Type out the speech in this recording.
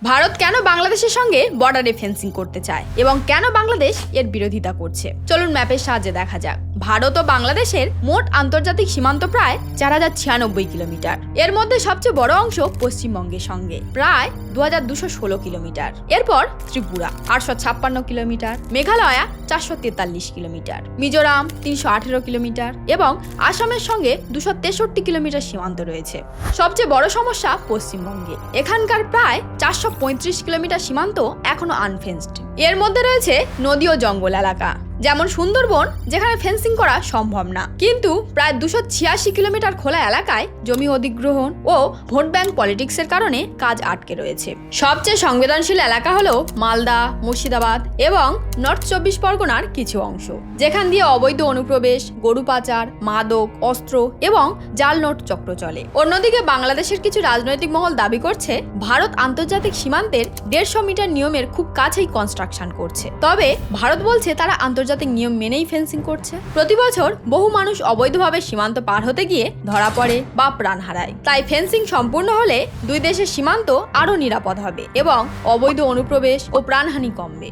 ভারত কেন বাংলাদেশের সঙ্গে বর্ডারে ফেন্সিং করতে চায় এবং কেন বাংলাদেশ এর বিরোধিতা করছে, চলুন ম্যাপের সাহায্যে দেখা যাক। ভারত ও বাংলাদেশের মোট আন্তর্জাতিক সীমান্ত প্রায় 4096 কিলোমিটার। এর মধ্যে সবচেয়ে বড় অংশ পশ্চিমবঙ্গের সঙ্গে প্রায় 2216 কিলোমিটার। এরপর Tripura 856 kilometre, Meghalaya 443 kilometre, Mizoram 318 kilometre এবং আসামের সঙ্গে 263 কিলোমিটার সীমান্ত রয়েছে। সবচেয়ে বড় সমস্যা পশ্চিমবঙ্গে, এখানকার প্রায় 435 কিলোমিটার সীমান্ত এখনো আনফেন্সড। এর মধ্যে রয়েছে নদী ও জঙ্গল এলাকা, যেমন সুন্দরবন, যেখানে ফেন্সিং করা সম্ভব না, কিন্তু প্রায় 286 কিলোমিটার খোলা এলাকায় জমি অধিগ্রহণ ও ভোট ব্যাংক পলিটিক্সের কারণে কাজ আটকে রয়েছে। সবচেয়ে সংবেদনশীল এলাকা হলো মালদা, মুর্শিদাবাদ এবং নর্থ 24 পরগনার কিছু অংশ, যেখান দিয়ে অবৈধ অনুপ্রবেশ, গরু পাচার, মাদক, অস্ত্র এবং জাল নোট চক্র চলে। অন্যদিকে বাংলাদেশের কিছু রাজনৈতিক মহল দাবি করছে ভারত আন্তর্জাতিক সীমান্তের 150 মিটার নিয়মের খুব কাছেই কনস্ট্রাকশন করছে। তবে ভারত বলছে তারা আন্তর্জাতিক নিয়ম মেনেই ফেন্সিং করছে। প্রতি বছর বহু মানুষ অবৈধভাবে সীমান্ত পার হতে গিয়ে ধরা পড়ে বা প্রাণ হারায়। তাই ফেন্সিং সম্পূর্ণ হলে দুই দেশের সীমান্ত আরও নিরাপদ হবে এবং অবৈধ অনুপ্রবেশ ও প্রাণহানি কমবে।